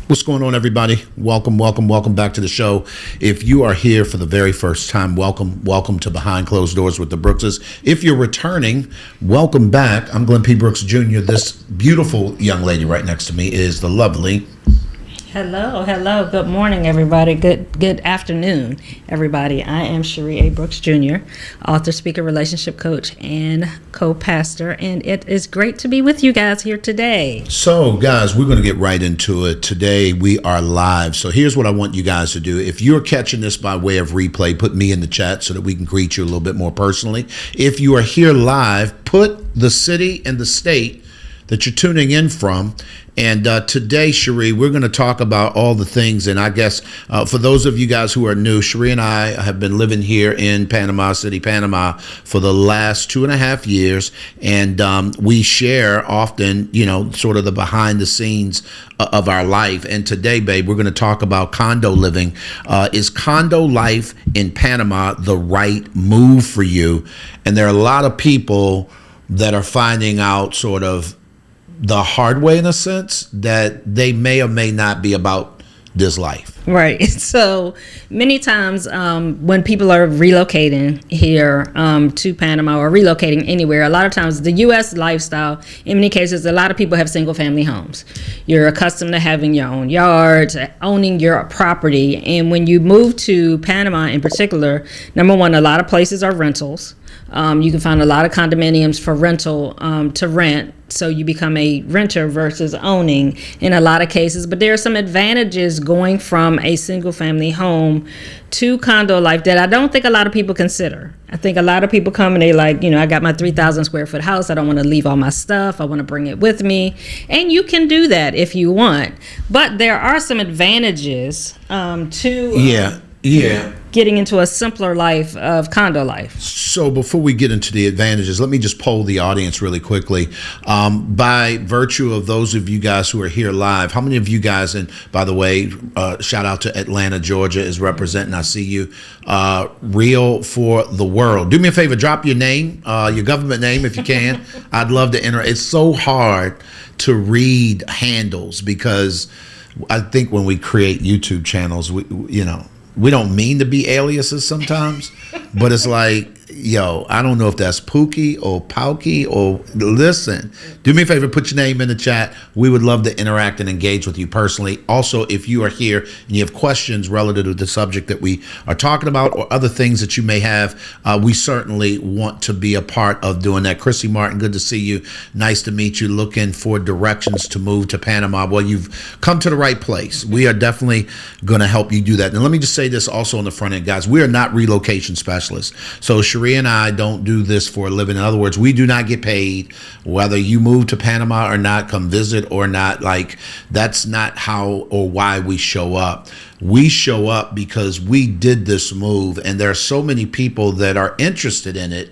What's going on, everybody? Welcome back to the show. If you are here for the very first time, welcome to Behind Closed Doors with the Brookses. If you're returning, welcome back. I'm Glenn P. Brooks Jr. This beautiful young lady right next to me is the lovely... Hello. Good morning, everybody. Good afternoon, everybody. I am Cherie A. Brooks Jr., author, speaker, relationship coach, and co-pastor, and it is great to be with you guys here today. So, guys, we're going to get right into it. Today, we are live. So here's what I want you guys to do. If you're catching this by way of replay, put me in the chat so that we can greet you a little bit more personally. If you are here live, put the city and the state that you're tuning in from. And today, Cherie, we're going to talk about all the things. And I guess for those of you guys who are new, Cherie and I have been living here in Panama City, Panama for the last 2.5 years. And we share often, sort of the behind the scenes of our life. And today, babe, we're going to talk about condo living. Is condo life in Panama the right move for you? And there are a lot of people that are finding out sort of the hard way, in a sense, that they may or may not be about this life. Right. So many times when people are relocating here to Panama or relocating anywhere, a lot of times the U.S. lifestyle, in many cases, a lot of people have single family homes. You're accustomed to having your own yards, owning your property. And when you move to Panama in particular, number one, a lot of places are rentals. You can find a lot of condominiums for rental to rent. So you become a renter versus owning in a lot of cases. But there are some advantages going from a single family home to condo life that I don't think a lot of people consider. I think a lot of people come and they like, I got my 3,000 square foot house. I don't want to leave all my stuff. I want to bring it with me. And you can do that if you want. But there are some advantages to getting into a simpler life of condo life. So before we get into the advantages, let me just poll the audience really quickly. By virtue of those of you guys who are here live, how many of you guys, and by the way, shout out to Atlanta, Georgia is representing. I see you. Real for the world. Do me a favor, drop your name, your government name if you can. I'd love to enter. It's so hard to read handles because I think when we create YouTube channels, we don't mean to be aliases sometimes, but it's like, I don't know if that's Pookie or Pauky or listen. Do me a favor, put your name in the chat. We would love to interact and engage with you personally. Also, if you are here and you have questions relative to the subject that we are talking about or other things that you may have, we certainly want to be a part of doing that. Chrissy Martin, good to see you. Nice to meet you. Looking for directions to move to Panama. Well, you've come to the right place. We are definitely going to help you do that. And let me just say this also on the front end, guys. We are not relocation specialists. So Cherie and I don't do this for a living. In other words, we do not get paid whether you move to Panama or not, come visit or not. Like, that's not how or why we show up. We show up because we did this move, and there are so many people that are interested in it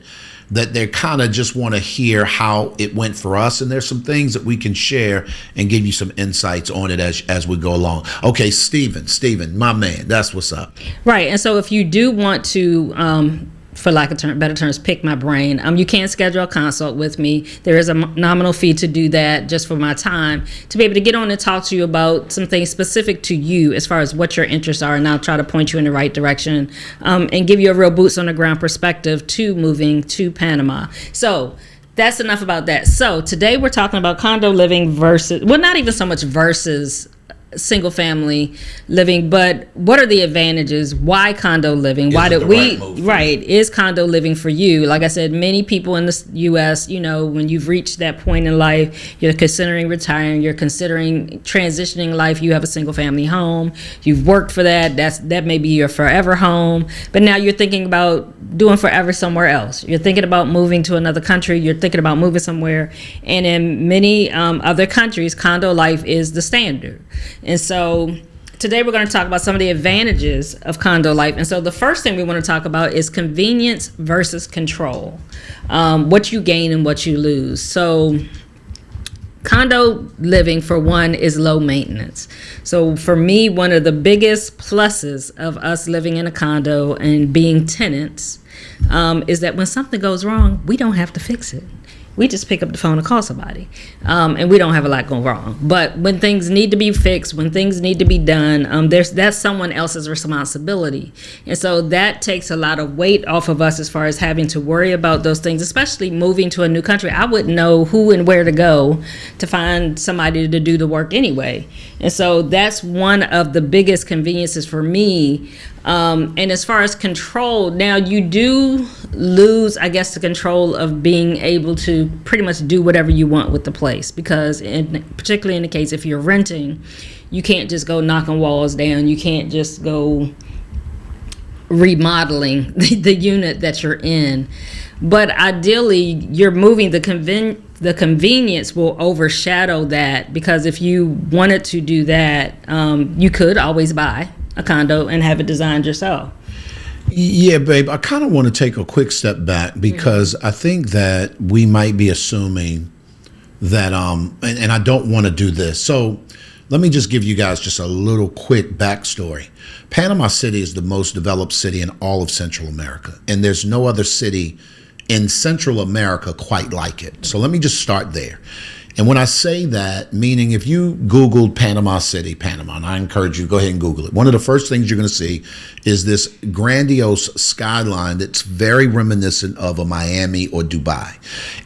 that they kind of just want to hear how it went for us. And there's some things that we can share and give you some insights on it as we go along. Okay, Steven, my man, that's what's up. Right. And so if you do want to, for lack of better terms, pick my brain, you can schedule a consult with me. There is a nominal fee to do that just for my time to be able to get on and talk to you about some things specific to you as far as what your interests are, and I'll try to point you in the right direction and give you a real boots on the ground perspective to moving to Panama. So that's enough about that. So today we're talking about condo living versus, well, not even so much versus single family living, but what are the advantages? Why condo living? Why did we is condo living for you? Like I said, many people in the US, when you've reached that point in life, you're considering retiring, you're considering transitioning life, you have a single family home, you've worked for that may be your forever home, but now you're thinking about doing forever somewhere else. You're thinking about moving to another country, you're thinking about moving somewhere, and in many other countries, condo life is the standard. And so today we're going to talk about some of the advantages of condo life. And so the first thing we want to talk about is convenience versus control, what you gain and what you lose. So condo living, for one, is low maintenance. So for me, one of the biggest pluses of us living in a condo and being tenants is that when something goes wrong, we don't have to fix it. we just pick up the phone and call somebody. And we don't have a lot going wrong. But when things need to be fixed, when things need to be done, that's someone else's responsibility. And so that takes a lot of weight off of us as far as having to worry about those things, especially moving to a new country. I wouldn't know who and where to go to find somebody to do the work anyway. And so that's one of the biggest conveniences for me. And as far as control, now you do lose, I guess, the control of being able to pretty much do whatever you want with the place, because particularly in the case if you're renting, you can't just go knocking walls down. You can't just go remodeling the unit that you're in. But ideally, you're moving the convenience will overshadow that, because if you wanted to do that, you could always buy a condo and have it designed yourself. Yeah, babe, I kind of want to take a quick step back, because I think that we might be assuming that, and I don't want to do this. So let me just give you guys just a little quick backstory. Panama City is the most developed city in all of Central America, and there's no other city in Central America quite like it. So let me just start there. And when I say that, meaning if you Googled Panama City, Panama, and I encourage you, go ahead and Google it. One of the first things you're going to see is this grandiose skyline that's very reminiscent of a Miami or Dubai.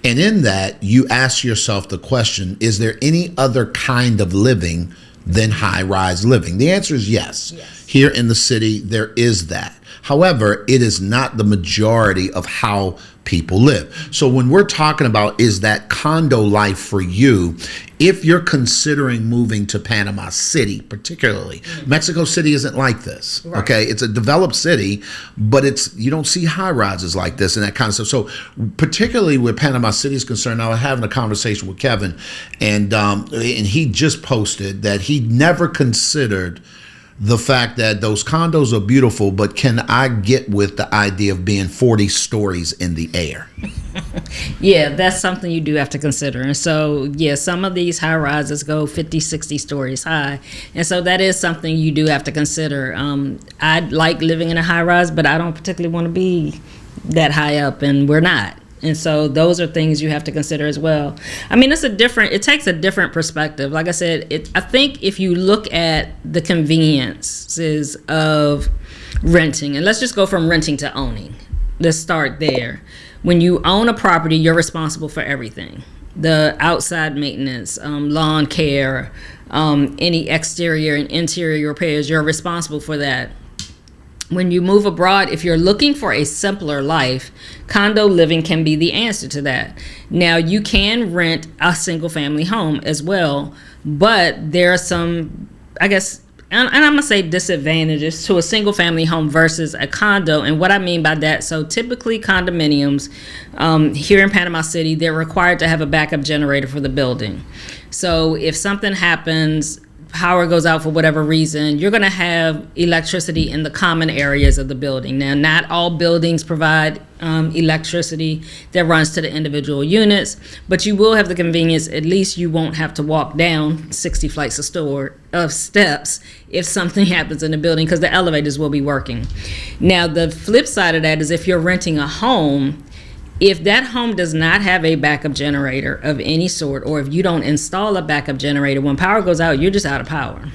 And in that, you ask yourself the question, is there any other kind of living than high-rise living? The answer is yes. Here in the city, there is that. However, it is not the majority of how people live. So when we're talking about, is that condo life for you, if you're considering moving to Panama City, particularly, Mexico City isn't like this, okay? It's a developed city, but you don't see high rises like this and that kind of stuff. So particularly where Panama City is concerned, I was having a conversation with Kevin, and he just posted that he never considered the fact that those condos are beautiful, but can I get with the idea of being 40 stories in the air? Yeah, that's something you do have to consider. And so, yeah, some of these high rises go 50, 60 stories high. And so that is something you do have to consider. I like living in a high rise, but I don't particularly want to be that high up, and we're not. And so those are things you have to consider as well. I mean, it takes a different perspective. Like I said, I think if you look at the conveniences of renting, and let's just go from renting to owning. Let's start there. When you own a property, you're responsible for everything. The outside maintenance, lawn care, any exterior and interior repairs, you're responsible for that. When you move abroad, if you're looking for a simpler life, condo living can be the answer to that. Now, you can rent a single family home as well, but there are some, I guess, and I'm going to say disadvantages to a single family home versus a condo. And what I mean by that, so typically condominiums here in Panama City, they're required to have a backup generator for the building. So if something happens, power goes out for whatever reason, you're going to have electricity in the common areas of the building. Now, not all buildings provide electricity that runs to the individual units, but you will have the convenience, at least you won't have to walk down 60 flights of steps if something happens in the building, because the elevators will be working. Now, the flip side of that is if you're renting a home, if that home does not have a backup generator of any sort, or if you don't install a backup generator, when power goes out, you're just out of power.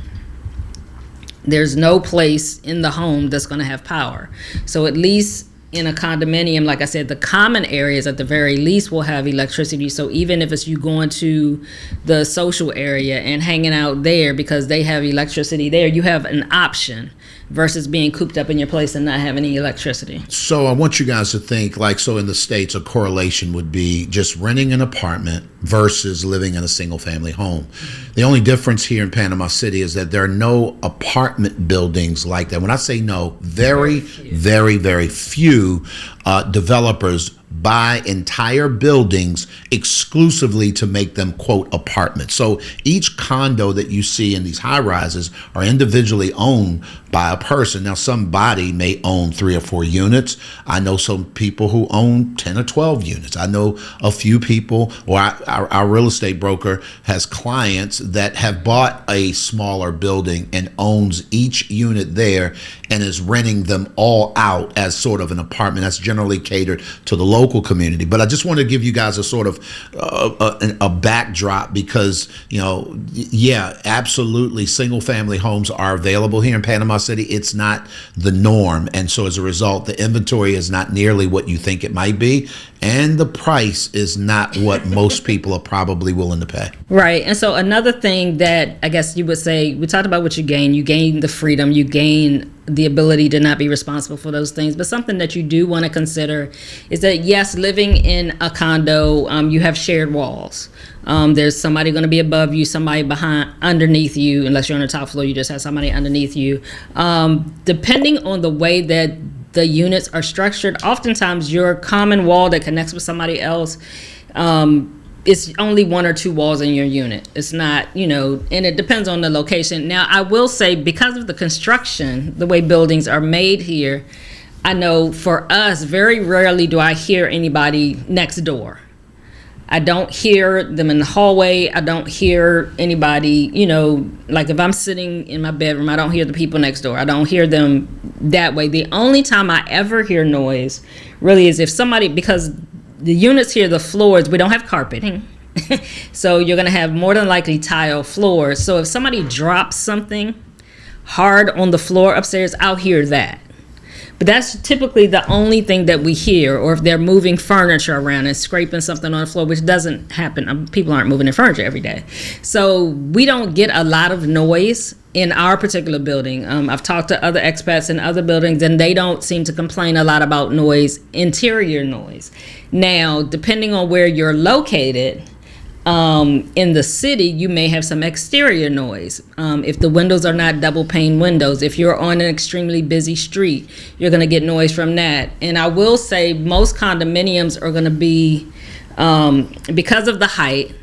There's no place in the home that's going to have power. So at least in a condominium, like I said, the common areas at the very least will have electricity. So even if it's you going to the social area and hanging out there because they have electricity there, you have an option versus being cooped up in your place and not having any electricity. So I want you guys to think, like, so in the States, a correlation would be just renting an apartment versus living in a single family home. The only difference here in Panama City is that there are no apartment buildings like that. When I say no, very, very few developers buy entire buildings exclusively to make them, quote, apartments. So each condo that you see in these high rises are individually owned by a person. Now, somebody may own 3 or 4 units. I know some people who own 10 or 12 units. I know a few people, or our real estate broker has clients that have bought a smaller building and owns each unit there. and is renting them all out as sort of an apartment. That's generally catered to the local community. But I just want to give you guys a sort of a backdrop because, yeah, absolutely, single family homes are available here in Panama City. It's not the norm. And so as a result, the inventory is not nearly what you think it might be. And the price is not what most people are probably willing to pay. Right. And so another thing that I guess you would say, we talked about what you gain. You gain the freedom, you gain the ability to not be responsible for those things. But something that you do want to consider is that, yes, living in a condo, you have shared walls. There's somebody going to be above you, somebody underneath you. Unless you're on the top floor, you just have somebody underneath you. Depending on the way that the units are structured, oftentimes your common wall that connects with somebody else, it's only one or two walls in your unit. It's not, and it depends on the location. Now, I will say, because of the construction, the way buildings are made here, I know for us, very rarely do I hear anybody next door. I don't hear them in the hallway. I don't hear anybody, like if I'm sitting in my bedroom, I don't hear the people next door. I don't hear them that way. The only time I ever hear noise really is if somebody, because the units here, the floors, we don't have carpeting. So you're going to have more than likely tile floors. So if somebody drops something hard on the floor upstairs, I'll hear that. But that's typically the only thing that we hear, or if they're moving furniture around and scraping something on the floor, which doesn't happen. People aren't moving their furniture every day. So we don't get a lot of noise in our particular building. I've talked to other expats in other buildings, and they don't seem to complain a lot about noise, interior noise. Now, depending on where you're located, in the city, you may have some exterior noise. If the windows are not double pane windows, if you're on an extremely busy street, you're going to get noise from that. And I will say most condominiums are going to be, because of the height,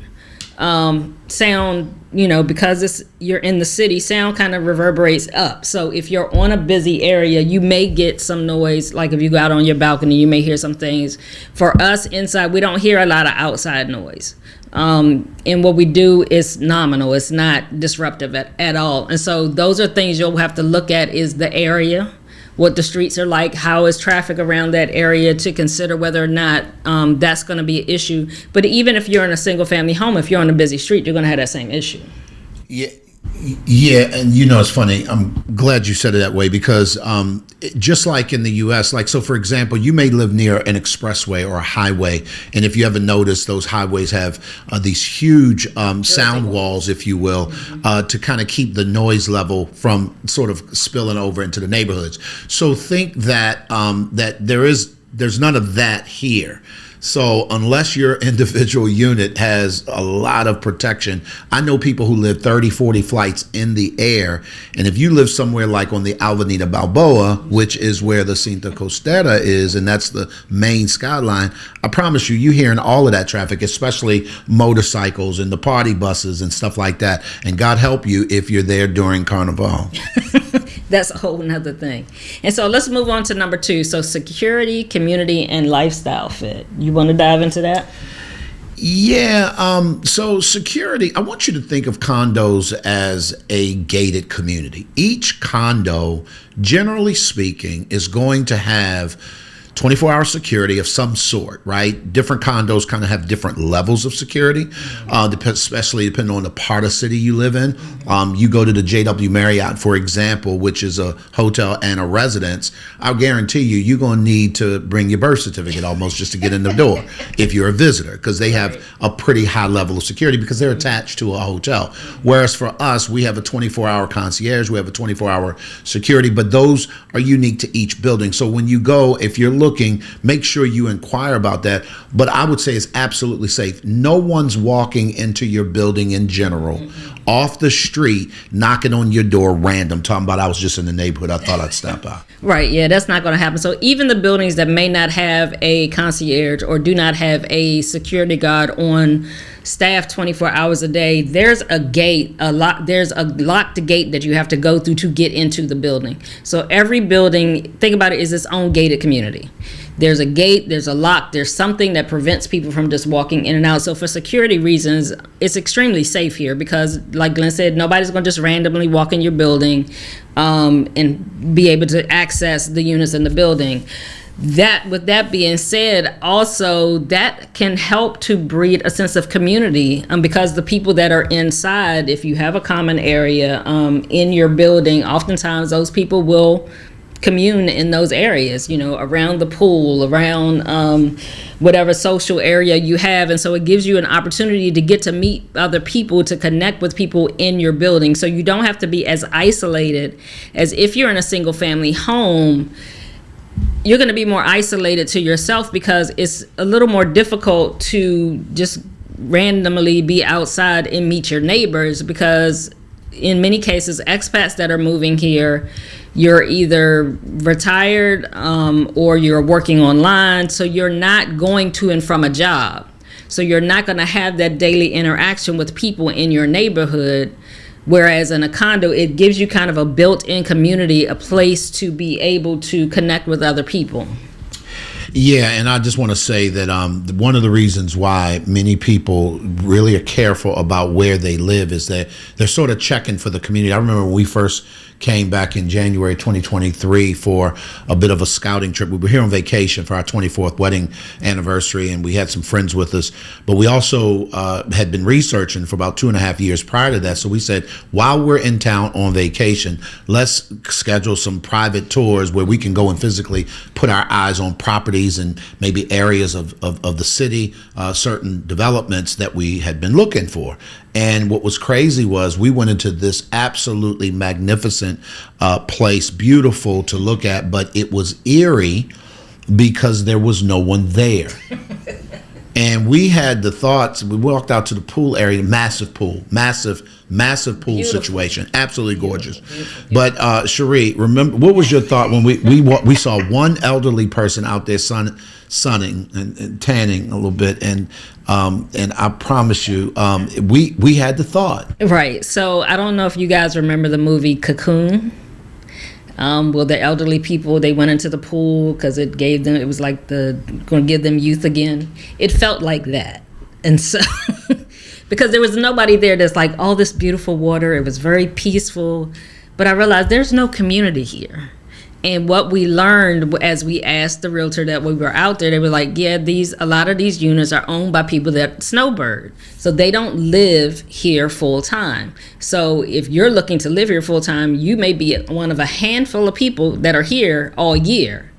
sound, because you're in the city, sound kind of reverberates up. So if you're on a busy area, you may get some noise. Like if you go out on your balcony, you may hear some things. For us inside, we don't hear a lot of outside noise. And what we do is nominal. It's not disruptive at all. And so those are things you'll have to look at, is the area, what the streets are like, how is traffic around that area, to consider whether or not that's going to be an issue. But even if you're in a single family home, if you're on a busy street, you're going to have that same issue. Yeah, and it's funny. I'm glad you said it that way because just like in the U.S., so for example, you may live near an expressway or a highway, and if you ever notice, those highways have these huge sound walls, if you will, to kind of keep the noise level from sort of spilling over into the neighborhoods. So think that that there's none of that here. So unless your individual unit has a lot of protection, I know people who live 30, 40 flights in the air. And if you live somewhere like on the Avenida Balboa, which is where the Cinta Costera is, and that's the main skyline, I promise you, you're hearing all of that traffic, especially motorcycles and the party buses and stuff like that. And God help you if you're there during Carnival. That's a whole nother thing. And so let's move on to number 2. So security, community, and lifestyle fit. You want to dive into that? Yeah. So security, I want you to think of condos as a gated community. Each condo, generally speaking, is going to have 24-hour security of some sort, right? Different condos kind of have different levels of security, especially depending on the part of city you live in. You go to the JW Marriott, for example, which is a hotel and a residence. I'll guarantee you're going to need to bring your birth certificate almost just to get in the door if you're a visitor, because they have a pretty high level of security because they're attached to a hotel. Whereas for us, we have a 24-hour concierge, we have a 24-hour security, but those are unique to each building. So when you go, if you're looking, make sure you inquire about that. But I would say it's absolutely safe. No one's walking into your building in general, off the street, knocking on your door random, talking about, I was just in the neighborhood, I thought I'd stop by. Right, yeah, that's not going to happen. So even the buildings that may not have a concierge or do not have a security guard on staff 24 hours a day, there's a gate, there's a locked gate that you have to go through to get into the building. So every building, think about it, is its own gated community. there's a gate, there's a lock, there's something that prevents people from just walking in and out. So for security reasons, it's extremely safe here because, like Glenn said, nobody's going to just randomly walk in your building and be able to access the units in the building. With that being said, also that can help to breed a sense of community because the people that are inside, if you have a common area in your building, oftentimes those people will commune in those areas, around the pool, around whatever social area you have. And so it gives you an opportunity to get to meet other people, to connect with people in your building. So you don't have to be as isolated as if you're in a single family home. You're going to be more isolated to yourself because it's a little more difficult to just randomly be outside and meet your neighbors, because in many cases, expats that are moving here, you're either retired or you're working online, so you're not going to and from a job. So you're not going to have that daily interaction with people in your neighborhood. Whereas in a condo, it gives you kind of a built-in community, a place to be able to connect with other people. Yeah, and I just want to say that one of the reasons why many people really are careful about where they live is that they're sort of checking for the community. I remember when we first came back in January 2023 for a bit of a scouting trip. We were here on vacation for our 24th wedding anniversary, and we had some friends with us. But we also had been researching for about 2.5 years prior to that. So we said, while we're in town on vacation, let's schedule some private tours where we can go and physically put our eyes on properties and maybe areas of the city, certain developments that we had been looking for. And what was crazy was we went into this absolutely magnificent place, beautiful to look at, but it was eerie because there was no one there. And we had the thoughts, we walked out to the pool area, massive pool pool beautiful situation, absolutely gorgeous. Beautiful. But Cherie, remember, what was your thought when we saw one elderly person out there sunning and tanning a little bit, and I promise you, we had the thought. Right. So I don't know if you guys remember the movie Cocoon. Well, the elderly people, they went into the pool because it was like going to give them youth again. It felt like that. And so, because there was nobody there that's like, all this beautiful water, it was very peaceful. But I realized there's no community here. And what we learned as we asked the realtor that we were out there, they were like, yeah, a lot of these units are owned by people that snowbird. So they don't live here full time. So if you're looking to live here full time, you may be one of a handful of people that are here all year.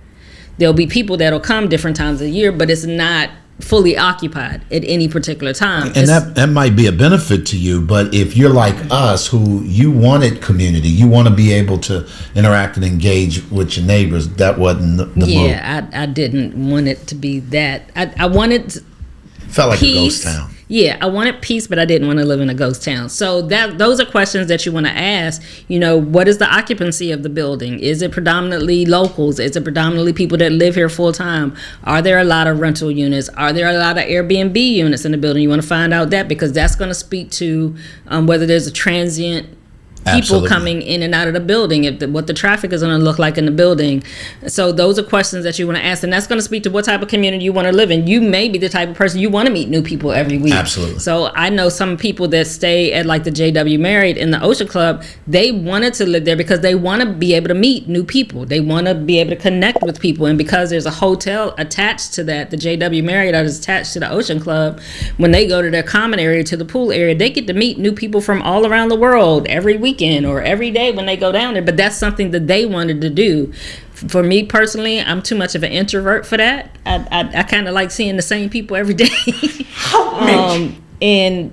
There'll be people that'll come different times of the year, but it's not fully occupied at any particular time. And that might be a benefit to you, but if you're like us, who you wanted community, you want to be able to interact and engage with your neighbors, that wasn't the move. Yeah, I didn't want it to be that. I wanted felt like peace. A ghost town. Yeah, I wanted peace, but I didn't want to live in a ghost town. So those are questions that you want to ask. What is the occupancy of the building? Is it predominantly locals? Is it predominantly people that live here full time? Are there a lot of rental units? Are there a lot of Airbnb units in the building? You want to find out that, because that's going to speak to whether there's a transient people Absolutely. Coming in and out of the building, what the traffic is going to look like in the building. So those are questions that you want to ask, and that's going to speak to what type of community you want to live in. You may be the type of person you want to meet new people every week. Absolutely. So I know some people that stay at like the JW Marriott in the Ocean Club, they wanted to live there because they want to be able to meet new people. They want to be able to connect with people, and because there's a hotel attached to that, the JW Marriott is attached to the Ocean Club, when they go to their common area, to the pool area, they get to meet new people from all around the world every weekend or every day when they go down there. But that's something that they wanted to do. For me personally, I'm too much of an introvert for that. I kind of like seeing the same people every day. And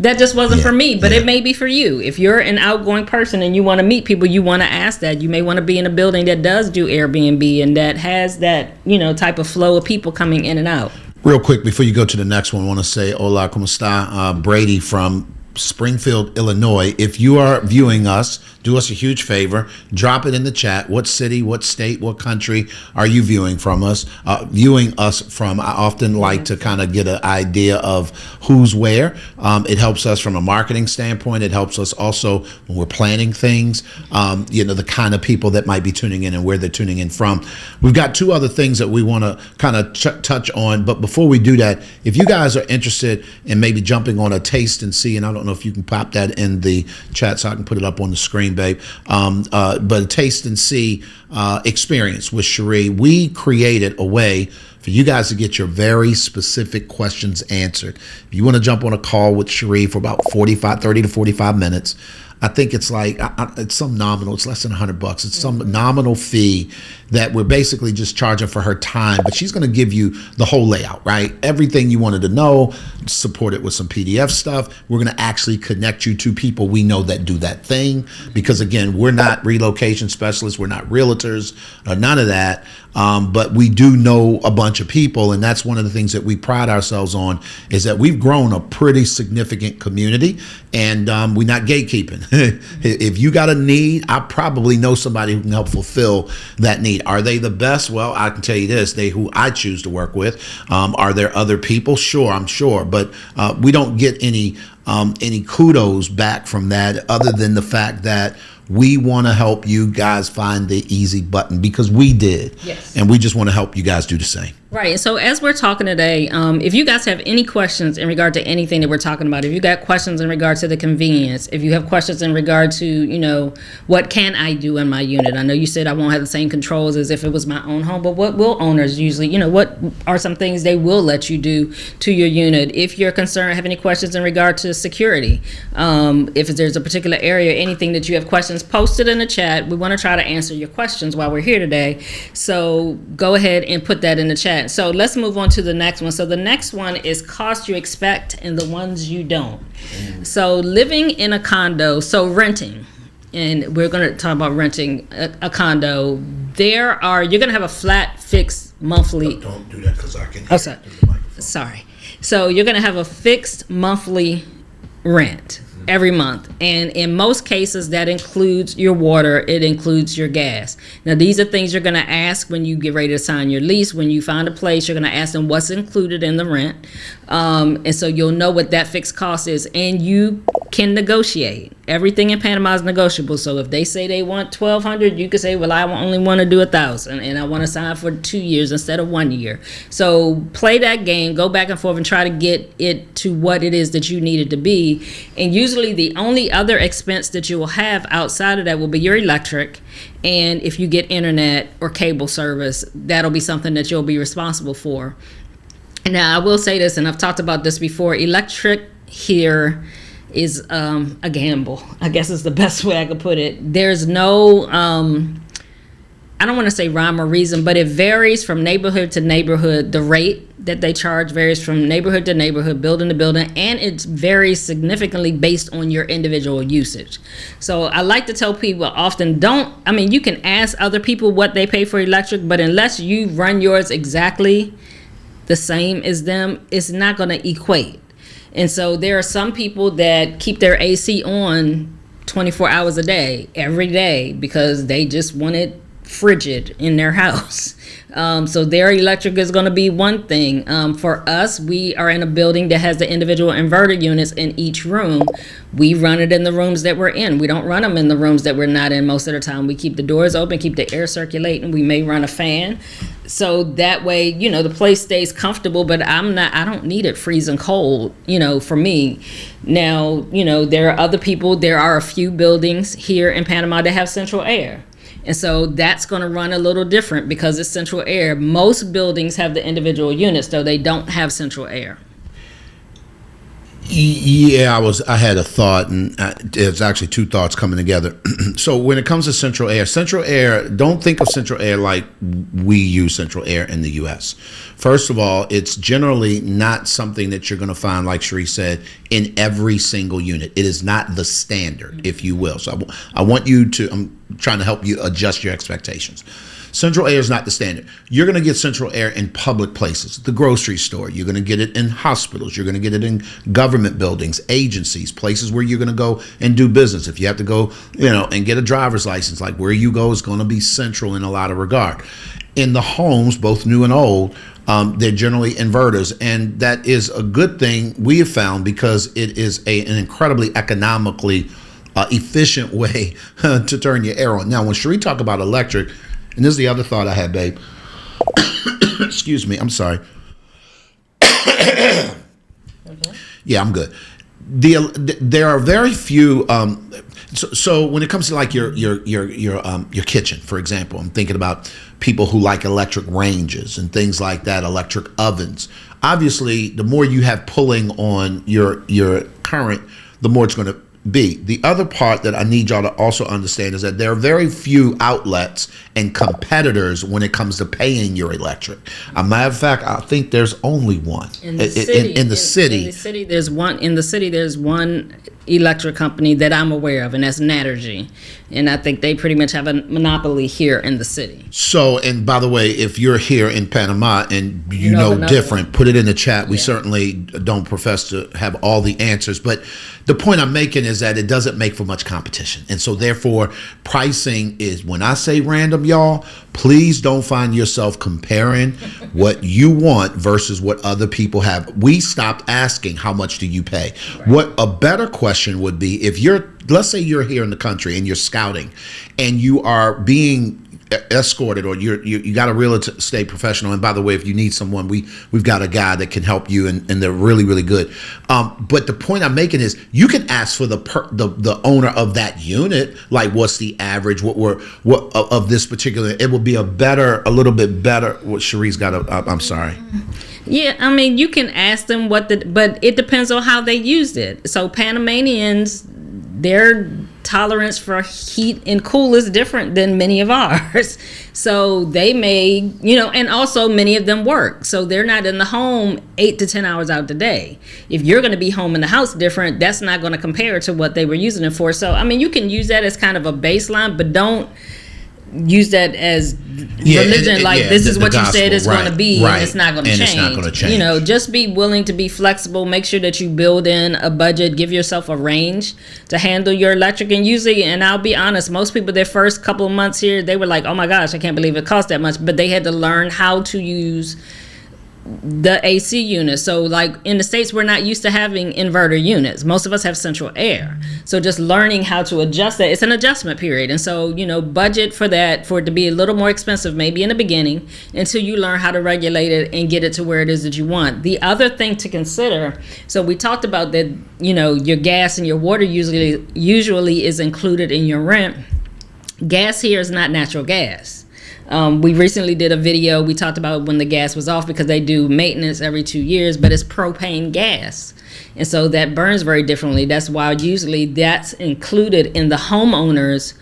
that just wasn't for me, but it may be for you. If you're an outgoing person and you want to meet people, you want to ask that. You may want to be in a building that does do Airbnb and that has that type of flow of people coming in and out. Real quick before you go to the next one, I want to say hola, como está? Brady from Springfield, Illinois. If you are viewing us, do us a huge favor, drop it in the chat. What city, what state, what country are you viewing from us? Viewing us from. I often like to kind of get an idea of who's where. It helps us from a marketing standpoint. It helps us also when we're planning things, the kind of people that might be tuning in and where they're tuning in from. We've got two other things that we want to kind of touch on. But before we do that, if you guys are interested in maybe jumping on a taste and see, and I don't know if you can pop that in the chat so I can put it up on the screen, babe. But a taste and see experience with Cherie. We created a way for you guys to get your very specific questions answered. If you want to jump on a call with Cherie for about 30 to 45 minutes, I think it's like, it's some nominal, it's less than $100. It's some nominal fee that we're basically just charging for her time, but she's going to give you the whole layout, right? Everything you wanted to know, support it with some PDF stuff. We're going to actually connect you to people we know that do that thing, because again, we're not relocation specialists. We're not realtors, none of that. But we do know a bunch of people, and that's one of the things that we pride ourselves on, is that we've grown a pretty significant community, and we're not gatekeeping. If you got a need, I probably know somebody who can help fulfill that need. Are they the best? Well, I can tell you this, they who I choose to work with. Are there other people? Sure, I'm sure, but we don't get any kudos back from that, other than the fact that we want to help you guys find the easy button, because we did. Yes. And we just want to help you guys do the same. Right. So as we're talking today, if you guys have any questions in regard to anything that we're talking about, if you got questions in regard to the convenience, if you have questions in regard to, what can I do in my unit? I know you said I won't have the same controls as if it was my own home, but what will owners usually, what are some things they will let you do to your unit? If you're concerned, have any questions in regard to security, if there's a particular area, anything that you have questions, post it in the chat. We want to try to answer your questions while we're here today. So go ahead and put that in the chat. So let's move on to the next one. So the next one is costs you expect and the ones you don't. So living in a condo, so renting, and we're going to talk about renting a condo. You're going to have a flat fixed monthly. Don't do that, because I can hear Oh, sorry. So you're going to have a fixed monthly rent every month, and in most cases that includes your water, it includes your gas. Now these are things you're going to ask when you get ready to sign your lease. When you find a place, you're going to ask them what's included in the rent, and so you'll know what that fixed cost is, and you can negotiate. Everything in Panama is negotiable. So if they say they want $1,200, you could say, well, I only want to do $1,000, and I want to sign for 2 years instead of 1 year. So play that game, go back and forth, and try to get it to what it is that you need it to be. And usually the only other expense that you will have outside of that will be your electric, and if you get internet or cable service, that'll be something that you'll be responsible for. Now I will say this, and I've talked about this before, electric here is a gamble, I guess is the best way I could put it. There's no I don't want to say rhyme or reason, but it varies from neighborhood to neighborhood. The rate that they charge varies from neighborhood to neighborhood, building to building, and it varies significantly based on your individual usage. So I like to tell people often, you can ask other people what they pay for electric, but unless you run yours exactly the same as them, it's not going to equate. And so there are some people that keep their AC on 24 hours a day, every day, because they just want it frigid in their house. So their electric is going to be one thing. For us, we are in a building that has the individual inverter units in each room. We run it in the rooms that we're in. We don't run them in the rooms that we're not in most of the time. We keep the doors open, keep the air circulating. We may run a fan. So that way, the place stays comfortable, but I don't need it freezing cold, for me. Now, there are other people, there are a few buildings here in Panama that have central air. And so that's going to run a little different because it's central air. Most buildings have the individual units, though they don't have central air. Yeah, I had a thought, and it's actually two thoughts coming together. So when it comes to central air, don't think of central air like we use central air in the U.S. First of all, it's generally not something that you're going to find, like Cherie said, in every single unit. It is not the standard, if you will. So I want you to, I'm trying to help you adjust your expectations. Central air is not the standard. You're going to get central air in public places, the grocery store. You're going to get it in hospitals. You're going to get it in government buildings, agencies, places where you're going to go and do business. If you have to go, and get a driver's license, like where you go is going to be central in a lot of regard. In the homes, both new and old, they're generally inverters, and that is a good thing we have found because it is an incredibly economically efficient way to turn your air on. Now, when Cherie talk about electric, and this is the other thought I had, babe. Excuse me, I'm sorry. Okay. Yeah, I'm good. There are very few. So when it comes to like your kitchen, for example, I'm thinking about people who like electric ranges and things like that, electric ovens. Obviously, the more you have pulling on your current, the more it's going to be. The other part that I need y'all to also understand is that there are very few outlets and competitors when it comes to paying your electric. A matter of fact, I think there's only one in the city. In the city, there's one. In the city, there's one electric company that I'm aware of, and that's Naturgy. And I think they pretty much have a monopoly here in the city. So, and by the way, if you're here in Panama and you know different, put it in the chat. We certainly don't profess to have all the answers, but the point I'm making is that it doesn't make for much competition. And so therefore, pricing is, when I say random, y'all, please don't find yourself comparing what you want versus what other people have. We stopped asking, how much do you pay? Right. What a better question would be, if let's say you're here in the country and you're scouting and you are being escorted, or you got a real estate professional, and by the way, if you need someone, we've got a guy that can help you, and they're really, really good. But the point I'm making is, you can ask for the owner of that unit, like, what's the average, what of this particular. It will be a little bit better. What Cherie's got I'm sorry. Yeah, I mean, you can ask them but it depends on how they used it. So Panamanians, their tolerance for heat and cool is different than many of ours. So they may, and also many of them work. So they're not in the home 8 to 10 hours out the day. If you're going to be home in the house different, that's not going to compare to what they were using it for. So, I mean, you can use that as kind of a baseline, but don't use that as religion, this is what you said it's going to be, and it's not going to change. Just be willing to be flexible. Make sure that you build in a budget. Give yourself a range to handle your electric. And usually, and I'll be honest, most people, their first couple of months here, they were like, oh my gosh, I can't believe it cost that much. But they had to learn how to use the AC unit. So like in the States, we're not used to having inverter units. Most of us have central air. So just learning how to adjust that, it's an adjustment period. And so, budget for that, for it to be a little more expensive, maybe in the beginning, until you learn how to regulate it and get it to where it is that you want. The other thing to consider, so we talked about that, your gas and your water usually is included in your rent. Gas here is not natural gas. We recently did a video. We talked about when the gas was off, because they do maintenance every 2 years, but it's propane gas. And so that burns very differently. That's why usually that's included in the homeowners,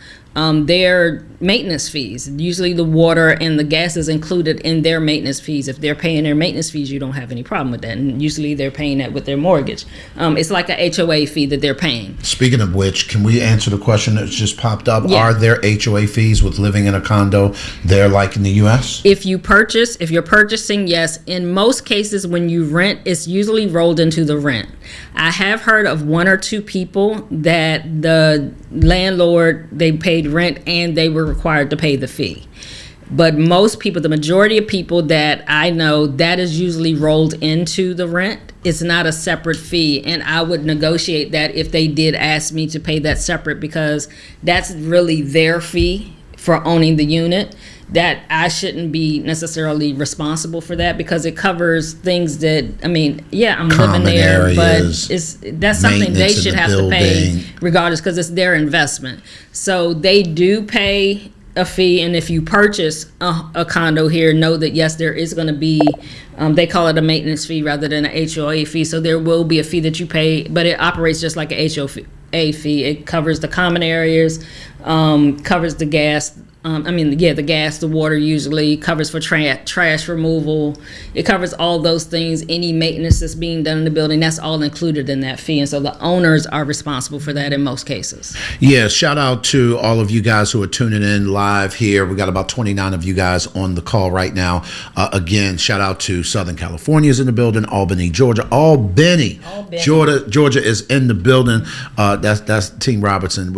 their maintenance fees. Usually the water and the gas is included in their maintenance fees. If they're paying their maintenance fees, you don't have any problem with that. And usually they're paying that with their mortgage. It's like a HOA fee that they're paying. Speaking of which, can we answer the question that's just popped up? Yeah. Are there HOA fees with living in a condo there like in the U.S.? If you're purchasing, yes. In most cases, when you rent, it's usually rolled into the rent. I have heard of 1 or 2 people that the landlord, they paid rent and they were required to pay the fee. But most people, the majority of people that I know, that is usually rolled into the rent. It's not a separate fee, and I would negotiate that if they did ask me to pay that separate, because that's really their fee for owning the unit. That I shouldn't be necessarily responsible for that, because it covers things that, I'm living there, areas, but that's something they should have to pay regardless, because it's their investment. So they do pay a fee, and if you purchase a condo here, know that yes, there is going to be, they call it a maintenance fee rather than an HOA fee. So there will be a fee that you pay, but it operates just like a HOA fee. It covers the common areas, covers the gas, The gas, the water usually covers for trash removal. It covers all those things. Any maintenance that's being done in the building, that's all included in that fee. And so the owners are responsible for that in most cases. Yeah, shout out to all of you guys who are tuning in live here. We got about 29 of you guys on the call right now. Again, shout out to Southern California is in the building, Albany, Georgia. Albany. Georgia is in the building. That's Team Robertson.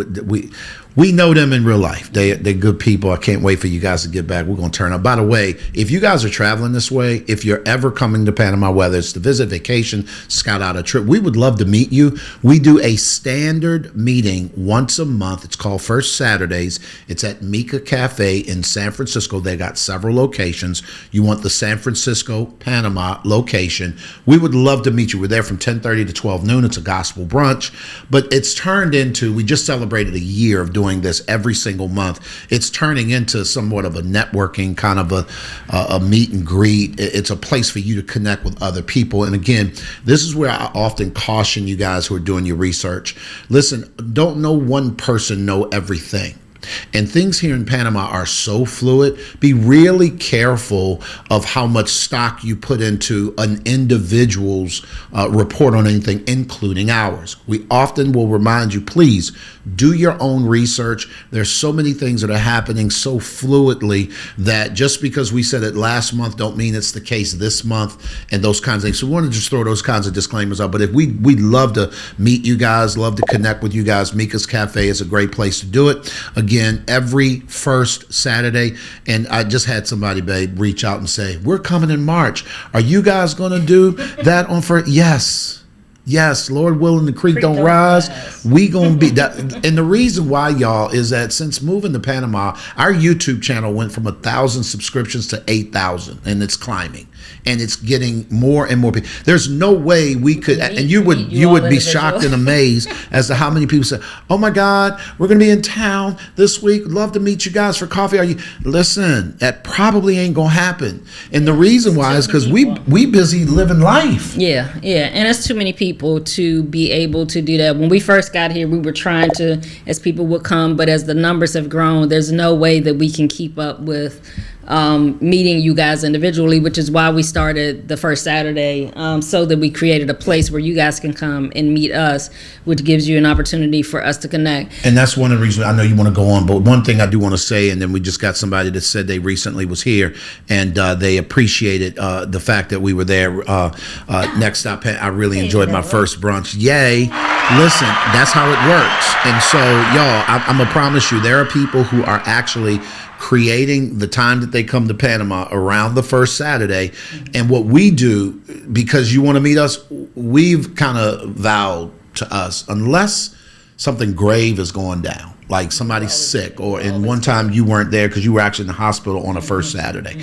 We know them in real life. They're good people. I can't wait for you guys to get back. We're going to turn up. By the way, if you guys are traveling this way, if you're ever coming to Panama, whether it's to visit, vacation, scout out a trip, we would love to meet you. We do a standard meeting once a month. It's called First Saturdays. It's at Mika Cafe in San Francisco. They got several locations. You want the San Francisco, Panama location. We would love to meet you. We're there from 10:30 to 12 noon. It's a gospel brunch. But it's turned into, we just celebrated a year of doing this every single month. It's turning into somewhat of a networking kind of a meet and greet. It's a place for you to connect with other people. And again, this is where I often caution you guys who are doing your research. Listen, don't know one person know everything. And things here in Panama are so fluid. Be really careful of how much stock you put into an individual's report on anything, including ours. We often will remind you, please do your own research. There's so many things that are happening so fluidly that just because we said it last month don't mean it's the case this month and those kinds of things. So we want to just throw those kinds of disclaimers out. But if we'd love to meet you guys, love to connect with you guys. Mika's Cafe is a great place to do it. Again, every first Saturday. And I just had somebody, babe, reach out and say, we're coming in March. Are you guys going to do that on first? Yes, Lord willing, the creek don't rise. We gonna be that. And the reason why, y'all, is that since moving to Panama, our YouTube channel went from 1,000 subscriptions to 8,000, and it's climbing, and it's getting more and more people. There's no way we could, and you would be shocked and amazed as to how many people say, "Oh my God, we're gonna be in town this week. Love to meet you guys for coffee." Are you? Listen, that probably ain't gonna happen, and the reason why is because we busy living life. Yeah, and it's too many people to be able to do that. When we first got here, we were trying to, as people would come, but as the numbers have grown, there's no way that we can keep up with meeting you guys individually, which is why we started the first Saturday, so that we created a place where you guys can come and meet us, which gives you an opportunity for us to connect. And that's one of the reasons I know you want to go on, but one thing I do want to say, and then we just got somebody that said they recently was here and they appreciated the fact that we were there. Next stop, I really enjoyed my first brunch. Yay. Listen, that's how it works. And so, y'all, I'm going to promise you, there are people who are actually creating the time that they come to Panama around the first Saturday. And what we do, because you want to meet us, we've kind of vowed to us, unless something grave is going down, like somebody's sick, or in one time you weren't there because you were actually in the hospital on a first Saturday,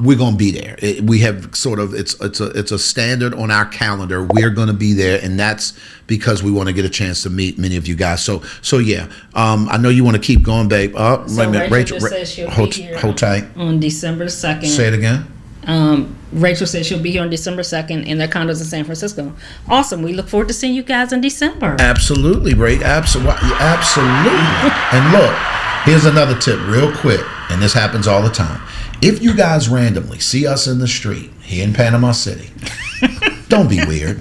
we're going to be there. We have sort of, it's a standard on our calendar. We're going to be there, and that's because we want to get a chance to meet many of you guys. So yeah, I know you want to keep going, babe. So wait a minute, Rachel just says she'll be here hold tight. On December 2nd. Say it again. Rachel says she'll be here on December 2nd in their condos in San Francisco. Awesome. We look forward to seeing you guys in December. Absolutely, Ray. Absolutely. And look, here's another tip real quick, and this happens all the time. If you guys randomly see us in the street here in Panama City, don't be weird.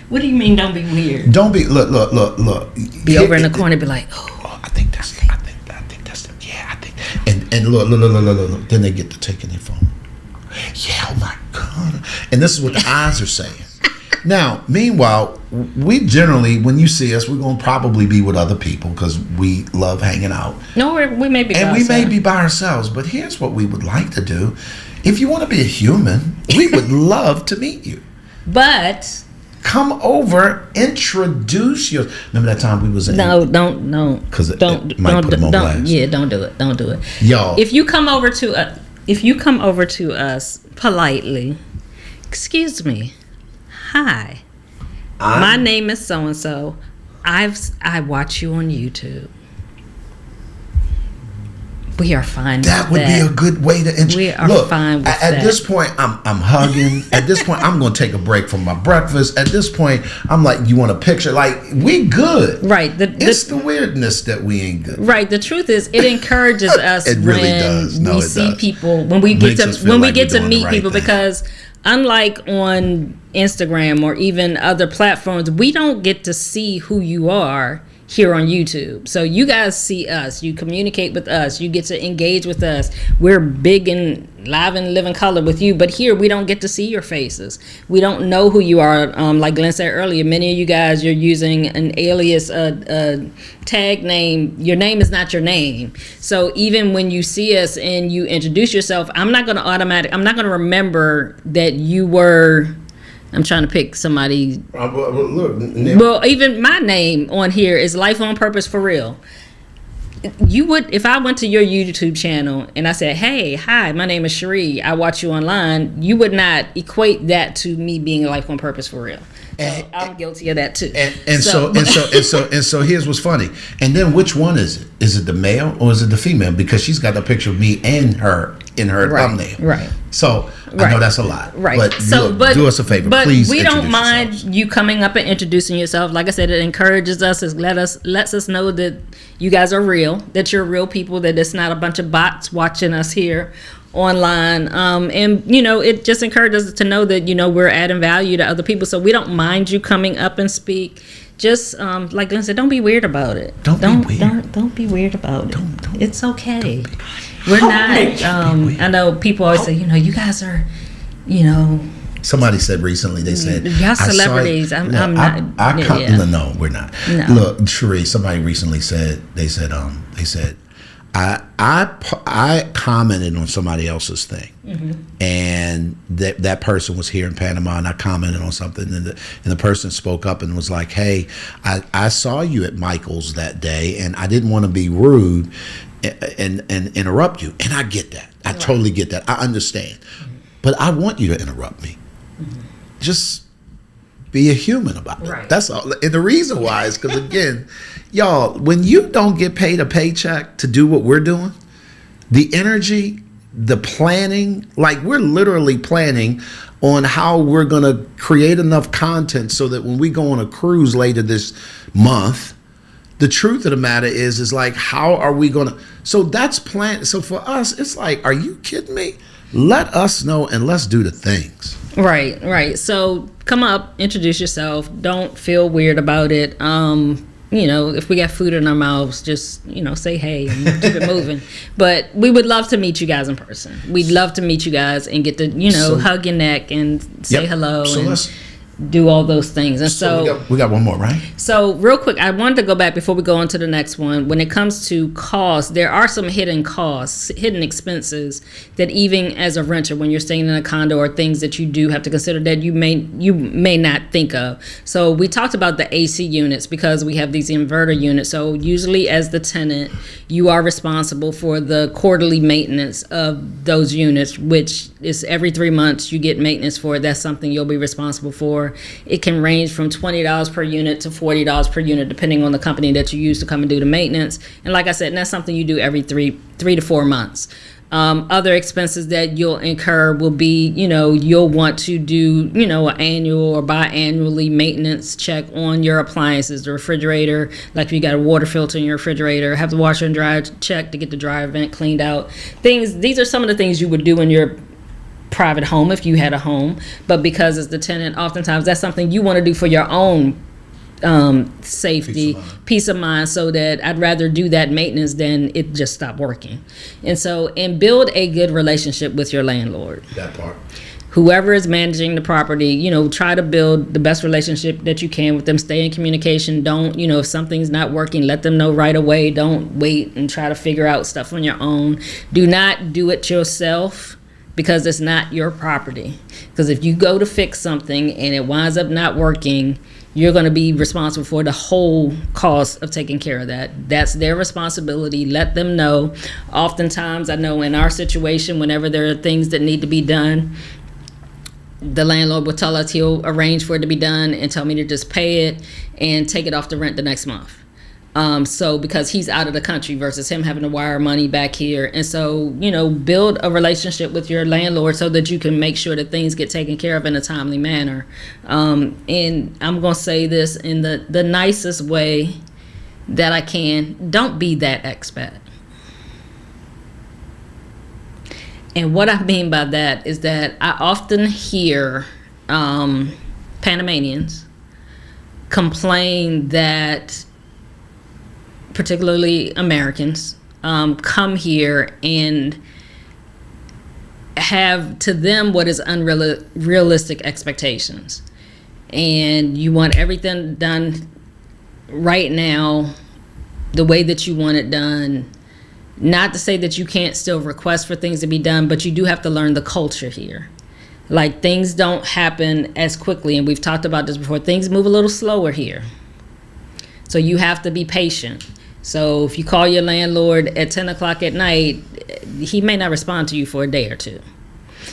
What do you mean don't be weird? Don't be, look. Be over in the corner and be like, oh, I think that's them. Yeah, I think. And look. Then they get to taking their phone. Yeah, oh my God. And this is what the eyes are saying. Now, meanwhile, we generally, when you see us, we're going to probably be with other people because we love hanging out. No, we may be by ourselves. And we may be by ourselves, but here's what we would like to do. If you want to be a human, we would love to meet you. But come over, introduce you. Remember that time we was in? No, don't. Because it might put them on blast. Yeah, don't do it. Don't do it. Y'all. If you come over to us politely, excuse me, hi, my name is so and so. I watch you on YouTube. We are fine with that. Would be a good way to We are look, fine with at that. this point, I'm hugging. At this point, I'm going to take a break from my breakfast. At this point, I'm like, you want a picture? Like, we good. Right. It's the weirdness that we ain't good. Right. The truth is, it encourages us It really when does. No, we it see does. people, when we get Makes us to feel when we like get we're to doing the meet right people, thing. because unlike on Instagram or even other platforms, we don't get to see who you are here on YouTube. So you guys see us, you communicate with us, you get to engage with us. We're big and live and live in color with you, but here we don't get to see your faces. We don't know who you are. Like Glenn said earlier, many of you guys, you're using an alias, tag name. Your name is not your name. So even when you see us and you introduce yourself, I'm not going to remember that you were, I'm trying to pick somebody. Look, Well, even my name on here is Life on Purpose for Real. You would, if I went to your YouTube channel and I said, "Hey, hi, my name is Cherie. I watch you online," you would not equate that to me being Life on Purpose for Real. So I'm guilty of that too. So here's what's funny. And then which one is it? Is it the male or is it the female? Because she's got a picture of me and her in her thumbnail. Right. So I know that's a lot. Right. But, look, do us a favor. But Please we don't introduce mind yourselves. you coming up and introducing yourself. Like I said, it encourages us. It lets us know that you guys are real, that you're real people, that it's not a bunch of bots watching us here online. And it just encourages us to know that we're adding value to other people. So we don't mind you coming up and speak. Just like Glenn said, don't be weird about it. Don't be weird. Don't be weird about it. Don't It's okay. We're not. I know people always say, you guys are, Somebody said recently, they said, y'all celebrities. I'm not. No, we're not. No. Look, Cherie, somebody recently said, I commented on somebody else's thing, and that person was here in Panama, and I commented on something, and the person spoke up and was like, "Hey, I saw you at Michael's that day, and I didn't want to be rude and interrupt you." And I get that. I totally get that. I understand, but I want you to interrupt me. Just be a human about it. Right. That's all. And the reason why is because, again, y'all, when you don't get paid a paycheck to do what we're doing, the energy, the planning, like we're literally planning on how we're going to create enough content so that when we go on a cruise later this month, the truth of the matter is like, how are we going to? So that's planned. So for us, it's like, are you kidding me? Let us know and let's do the things. Right. So come up, introduce yourself. Don't feel weird about it. If we got food in our mouths, just, say hey and keep it moving. But we would love to meet you guys in person. We'd love to meet you guys and get to, hug your neck and say hello and do all those things. And so we got one more, right? So real quick, I wanted to go back before we go on to the next one. When it comes to costs, there are some hidden costs, hidden expenses that even as a renter, when you're staying in a condo, or things that you do have to consider that you may not think of. So we talked about the AC units because we have these inverter units. So usually as the tenant, you are responsible for the quarterly maintenance of those units, which is every 3 months you get maintenance for it. That's something you'll be responsible for. It can range from $20 per unit to $40 per unit, depending on the company that you use to come and do the maintenance. And like I said, that's something you do every three to 4 months. Other expenses that you'll incur will be, you'll want to do, an annual or biannually maintenance check on your appliances, the refrigerator. Like if you got a water filter in your refrigerator, have the washer and dryer checked to get the dryer vent cleaned out. These are some of the things you would do in your private home if you had a home, but because as the tenant, oftentimes that's something you want to do for your own safety, peace of mind, so that I'd rather do that maintenance than it just stop working. And build a good relationship with your landlord. That part. Whoever is managing the property, try to build the best relationship that you can with them. Stay in communication. Don't, if something's not working, let them know right away. Don't wait and try to figure out stuff on your own. Do not do it yourself, because it's not your property. Because if you go to fix something and it winds up not working, you're going to be responsible for the whole cost of taking care of that. That's their responsibility. Let them know. Oftentimes, I know in our situation, whenever there are things that need to be done, the landlord will tell us he'll arrange for it to be done and tell me to just pay it and take it off the rent the next month. So because he's out of the country versus him having to wire money back here. And so, build a relationship with your landlord so that you can make sure that things get taken care of in a timely manner. And I'm going to say this in the nicest way that I can. Don't be that expat. And what I mean by that is that I often hear Panamanians complain that particularly Americans come here and have to them what is unrealistic expectations, and you want everything done right now the way that you want it done. Not to say that you can't still request for things to be done, but you do have to learn the culture here. Like, things don't happen as quickly, and we've talked about this before. Things move a little slower here, so you have to be patient. So if you call your landlord at 10 o'clock at night, he may not respond to you for a day or two.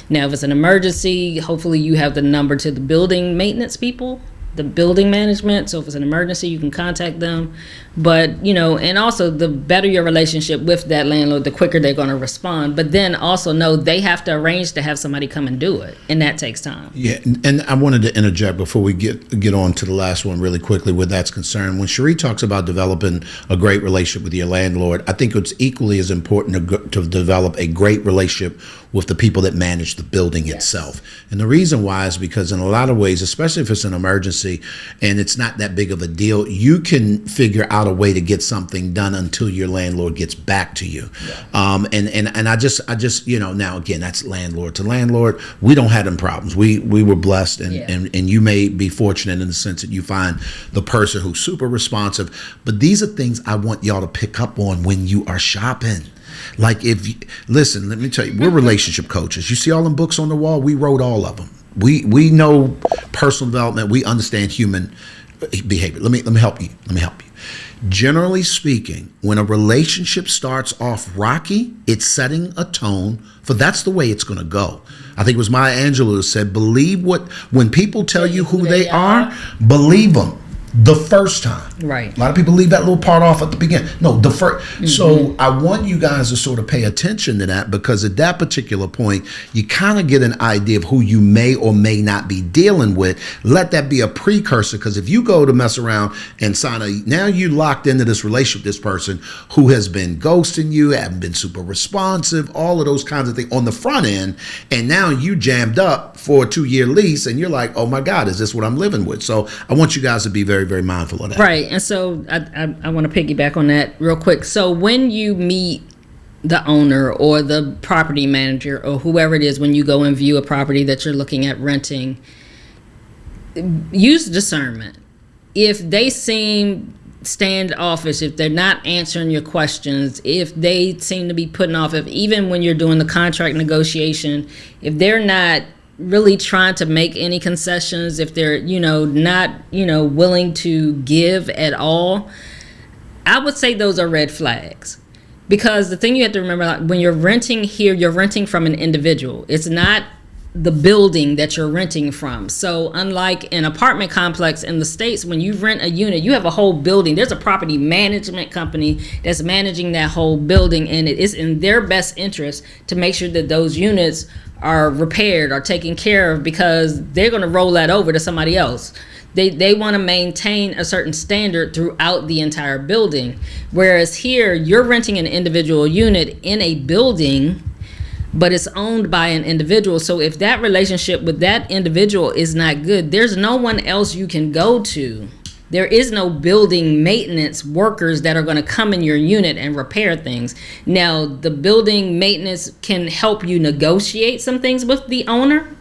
Now, if it's an emergency, hopefully you have the number to the building maintenance people, the building management. So if it's an emergency, you can contact them. But, and also the better your relationship with that landlord, the quicker they're going to respond. But then also know they have to arrange to have somebody come and do it. And that takes time. Yeah. And I wanted to interject before we get on to the last one really quickly where that's concerned. When Cherie talks about developing a great relationship with your landlord, I think it's equally as important to develop a great relationship with the people that manage the building itself. And the reason why is because in a lot of ways, especially if it's an emergency and it's not that big of a deal, you can figure out a way to get something done until your landlord gets back to you. Yeah. And I just now again, that's landlord to landlord. We don't have them problems. We were blessed, and you may be fortunate in the sense that you find the person who's super responsive. But these are things I want y'all to pick up on when you are shopping. Like, listen, let me tell you, we're relationship coaches. You see all them books on the wall? We wrote all of them. We know personal development. We understand human behavior. Let me help you. Generally speaking, when a relationship starts off rocky, it's setting a tone for that's the way it's going to go. I think it was Maya Angelou who said, when people tell you who they are, believe them the first time. Right. A lot of people leave that little part off at the beginning. No, the first. Mm-hmm. So I want you guys to sort of pay attention to that, because at that particular point, you kind of get an idea of who you may or may not be dealing with. Let that be a precursor, because if you go to mess around and now you locked into this relationship with this person who has been ghosting you, haven't been super responsive, all of those kinds of things on the front end, and now you jammed up for a 2-year lease, and you're like, oh my God, is this what I'm living with? So I want you guys to be very, very mindful of that. Right. And so I want to piggyback on that real quick. So when you meet the owner or the property manager or whoever it is, when you go and view a property that you're looking at renting, use discernment. If they seem standoffish, if they're not answering your questions, if they seem to be putting off, if even when you're doing the contract negotiation, if they're not really trying to make any concessions, if they're not willing to give at all, I would say those are red flags. Because the thing you have to remember, like, when you're renting here, you're renting from an individual. It's not the building that you're renting from. So unlike an apartment complex in the States, when you rent a unit, you have a whole building. There's a property management company that's managing that whole building, and it is in their best interest to make sure that those units are repaired or taken care of, because they're going to roll that over to somebody else. They want to maintain a certain standard throughout the entire building. Whereas here, you're renting an individual unit in a building, but it's owned by an individual. So if that relationship with that individual is not good, there's no one else you can go to. There is no building maintenance workers that are going to come in your unit and repair things. Now, the building maintenance can help you negotiate some things with the owner.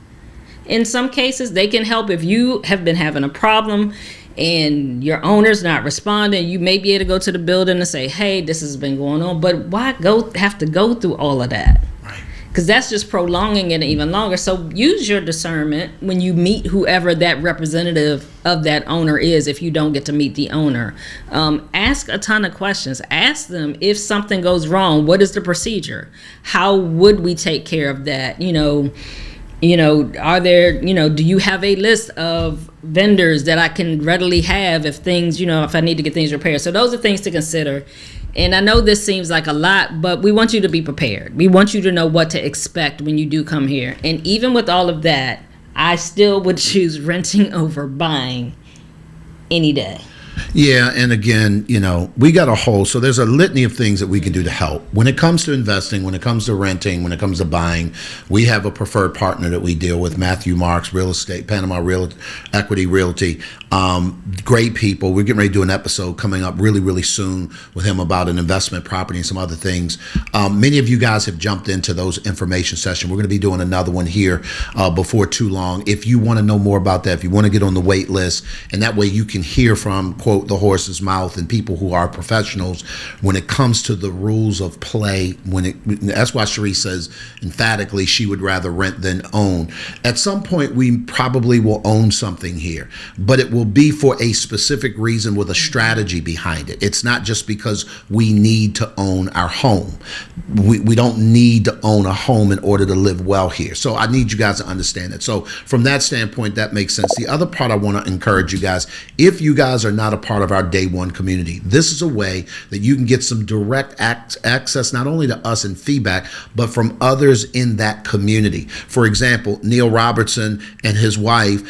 In some cases, they can help if you have been having a problem and your owner's not responding. You may be able to go to the building and say, hey, this has been going on. But why have to go through all of that? Because that's just prolonging it even longer. So use your discernment when you meet whoever that representative of that owner is. If you don't get to meet the owner, ask a ton of questions. Ask them, if something goes wrong, what is the procedure? How would we take care of that? Are there, do you have a list of vendors that I can readily have if things, if I need to get things repaired? So those are things to consider. And I know this seems like a lot, but we want you to be prepared. We want you to know what to expect when you do come here. And even with all of that, I still would choose renting over buying any day. Yeah, and again, we got so there's a litany of things that we can do to help. When it comes to investing, when it comes to renting, when it comes to buying, we have a preferred partner that we deal with, Matthew Marks, Real Estate, Panama Real Equity Realty. Great people. We're getting ready to do an episode coming up really, really soon with him about an investment property and some other things. Many of you guys have jumped into those information sessions. We're going to be doing another one here before too long. If you want to know more about that, if you want to get on the wait list, and that way you can hear from, quote, the horse's mouth and people who are professionals when it comes to the rules of play. That's why Cherie says emphatically she would rather rent than own. At some point, we probably will own something here, but it will be for a specific reason with a strategy behind it. It's not just because we need to own our home. We don't need to own a home in order to live well here. So I need you guys to understand that. So from that standpoint, that makes sense. The other part I want to encourage you guys, if you guys are not a part of our day one community, this is a way that you can get some direct access not only to us and feedback, but from others in that community. For example, Neil Robertson and his wife,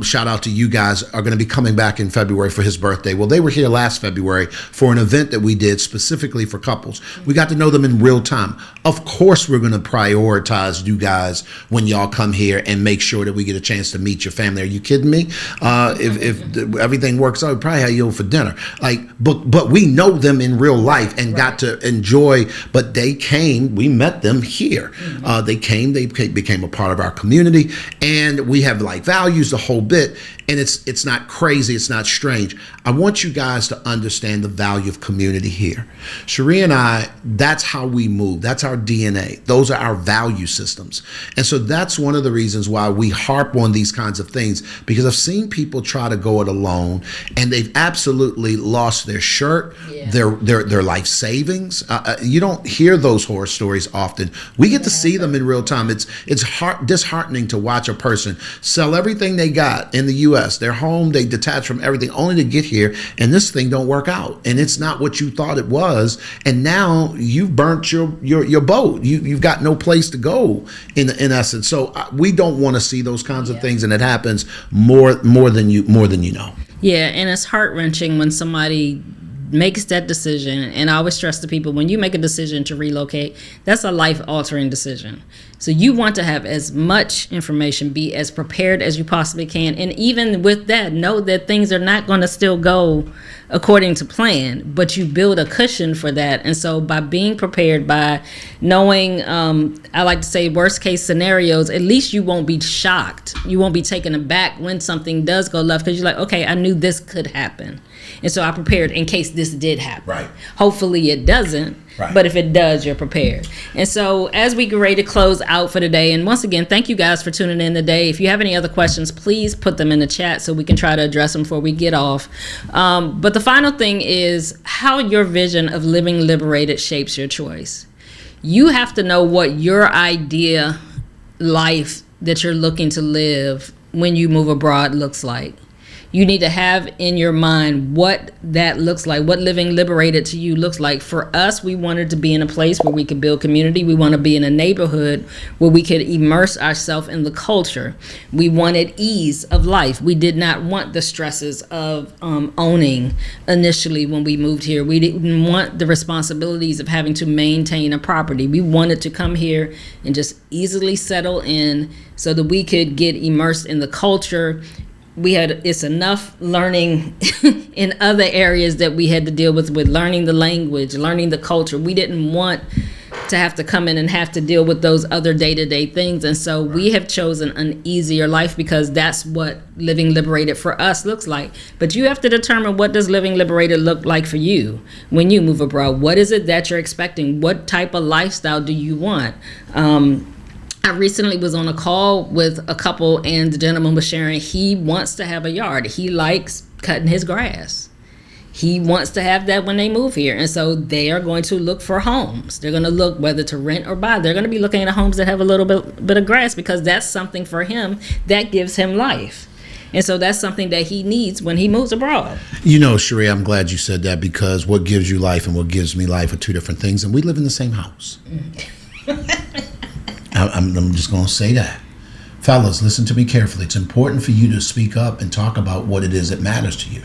shout out to you guys, are going to be coming back in February for his birthday. Well, they were here last February for an event that we did specifically for couples. We got to know them in real time. Of course, we're going to prioritize you guys when y'all come here and make sure that we get a chance to meet your family. Are you kidding me? If everything works out, we probably have you over for dinner. But we know them in real life and got to enjoy. But they came, we met them here. They came, they became a part of our community, and we have values, the whole bit. And it's not crazy, it's not strange. I want you guys to understand the value of community here. Cherie and I, that's how we move. That's our DNA. Those are our value systems. And so that's one of the reasons why we harp on these kinds of things, because I've seen people try to go it alone and they've absolutely lost their shirt, their life savings. You don't hear those horror stories often. We get to see them in real time. It's disheartening to watch a person sell everything they got in the U.S., their home, they detach from everything only to get here, and this thing don't work out, and it's not what you thought it was, and now you've burnt your boat. You've got no place to go in essence. So we don't want to see those kinds of things, and it happens more than you know. Yeah, and it's heart-wrenching when somebody makes that decision. And I always stress to people, when you make a decision to relocate, that's a life-altering decision. So you want to have as much information, be as prepared as you possibly can. And even with that, know that things are not going to still go according to plan, but you build a cushion for that. And so by being prepared, by knowing, I like to say worst case scenarios, at least you won't be shocked. You won't be taken aback when something does go left, because you're like, okay, I knew this could happen. And so I prepared in case this did happen. Right. Hopefully it doesn't. Right. But if it does, you're prepared. And so as we get ready to close out for today, and once again, thank you guys for tuning in today. If you have any other questions, please put them in the chat so we can try to address them before we get off. But the final thing is how your vision of living liberated shapes your choice. You have to know what your idea life that you're looking to live when you move abroad looks like. You need to have in your mind what that looks like, what living liberated to you looks like. For us, we wanted to be in a place where we could build community. We want to be in a neighborhood where we could immerse ourselves in the culture. We wanted ease of life. We did not want the stresses of owning initially when we moved here. We didn't want the responsibilities of having to maintain a property. We wanted to come here and just easily settle in so that we could get immersed in the culture. It's enough learning in other areas that we had to deal with learning the language, learning the culture. We didn't want to have to come in and have to deal with those other day-to-day things. And so we have chosen an easier life because that's what living liberated for us looks like. But you have to determine, what does living liberated look like for you when you move abroad? What is it that you're expecting? What type of lifestyle do you want? I recently was on a call with a couple, and the gentleman was sharing he wants to have a yard. He likes cutting his grass. he wants to have that when they move here. And so they are going to look for homes. They're going to look whether to rent or buy. They're going to be looking at homes that have a little bit of grass, because that's something for him that gives him life. And so that's something that he needs when he moves abroad. You know, Sheree, I'm glad you said that, because what gives you life and what gives me life are two different things. And we live in the same house. I'm just going to say that. Fellas, listen to me carefully. It's important for you to speak up and talk about what it is that matters to you.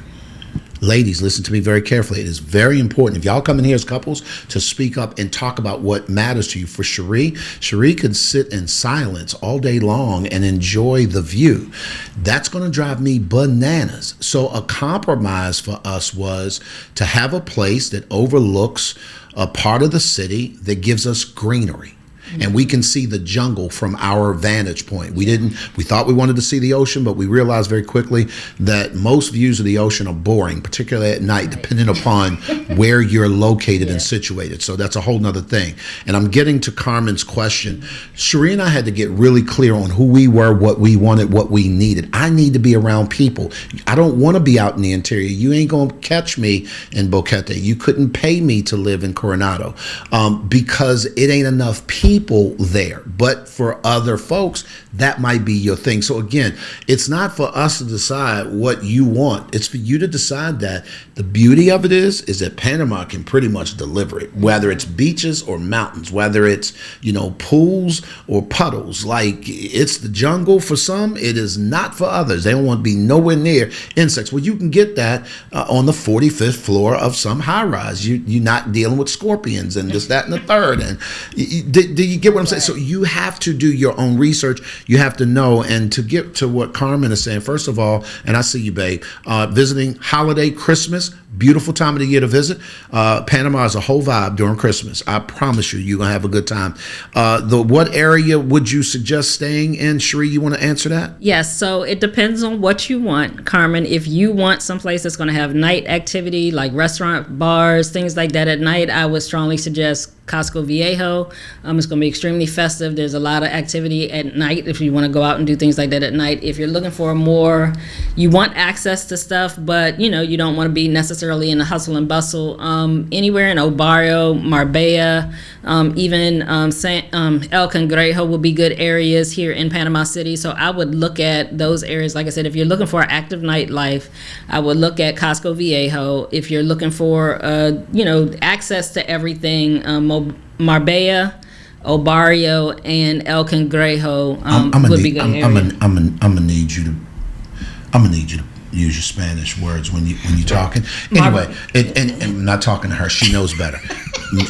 Ladies, listen to me very carefully. It is very important, if y'all come in here as couples, to speak up and talk about what matters to you. For Sheree could sit in silence all day long and enjoy the view. That's going to drive me bananas. So a compromise for us was to have a place that overlooks a part of the city that gives us greenery. And we can see the jungle from our vantage point. We thought we wanted to see the ocean, but we realized very quickly that most views of the ocean are boring, particularly at night, depending upon where you're located and situated. So that's a whole nother thing. And I'm getting to Carmen's question. Sheree and I had to get really clear on who we were, what we wanted, what we needed. I need to be around people. I don't want to be out in the interior. You ain't going to catch me in Boquete. You couldn't pay me to live in Coronado because it ain't enough people there. But for other folks, that might be your thing. So again, it's not for us to decide what you want. It's for you to decide that. The beauty of it is that Panama can pretty much deliver it, whether it's beaches or mountains, whether it's, pools or puddles. Like, it's the jungle for some. It is not for others. They don't want to be nowhere near insects. Well, you can get that on the 45th floor of some high rise. You're not dealing with scorpions and this, that, and the third. And do you get what I'm saying? So you have to do your own research. You have to know. And to get to what Carmen is saying, first of all, and I see you, babe, visiting holiday, Christmas, beautiful time of the year to visit. Panama is a whole vibe during Christmas. I promise you're going to have a good time. What area would you suggest staying in? Sheree, you want to answer that? Yes, so it depends on what you want, Carmen. If you want someplace that's going to have night activity, like restaurant, bars, things like that at night, I would strongly suggest Casco Viejo. It's going to be extremely festive. There's a lot of activity at night if you want to go out and do things like that at night. If you're looking for you want access to stuff, but you don't want to be necessarily in the hustle and bustle. Anywhere in El Barrio, Marbella, even El Cangrejo will be good areas here in Panama City. So I would look at those areas. Like I said, if you're looking for active nightlife, I would look at Casco Viejo. If you're looking for access to everything, Marbella, El Barrio, and El Cangrejo would be good areas. I'm gonna need you to use your Spanish words when you're talking. Anyway, and I'm not talking to her. She knows better.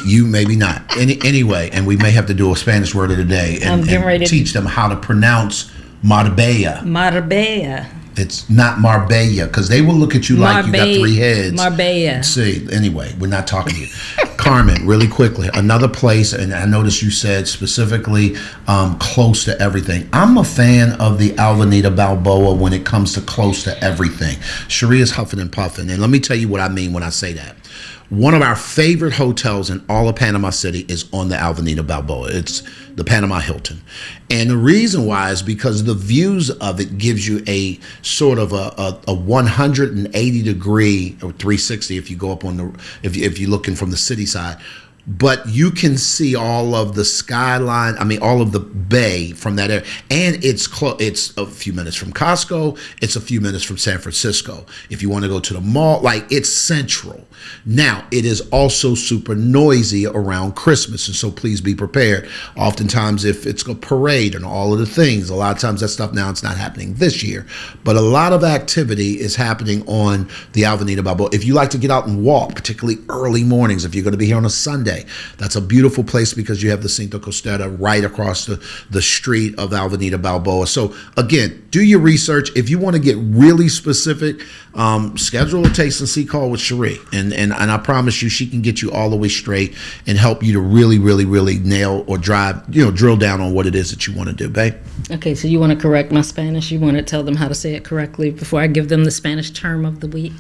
You maybe not. Anyway, and we may have to do a Spanish word of the day and teach them how to pronounce Marbella. Marbella. It's not Marbella, because they will look at you like you got three heads. Marbella. See, anyway, we're not talking to you. Carmen, really quickly, another place, and I noticed you said specifically close to everything. I'm a fan of the Avenida Balboa when it comes to close to everything. Sheree is huffing and puffing, and let me tell you what I mean when I say that. One of our favorite hotels in all of Panama City is on the Avenida Balboa. It's the Panama Hilton. And the reason why is because the views of it gives you a sort of a 180 degree or 360 if you go up if you're looking from the city side. But you can see all of the skyline, all of the bay from that area. And it's it's a few minutes from Costco. It's a few minutes from San Francisco. If you want to go to the mall, it's central. Now, it is also super noisy around Christmas. And so please be prepared. Oftentimes, if it's a parade and all of the things, a lot of times that stuff now, it's not happening this year. But a lot of activity is happening on the Avenida Balboa. If you like to get out and walk, particularly early mornings, if you're going to be here on a Sunday, that's a beautiful place because you have the Cinco Costera right across the street of Avenida Balboa. So again, do your research. If you want to get really specific, schedule a taste and see call with Sheree. And I promise you, she can get you all the way straight and help you to really, really, really nail or drill down on what it is that you want to do, babe. Okay, so you want to correct my Spanish? You want to tell them how to say it correctly before I give them the Spanish term of the week?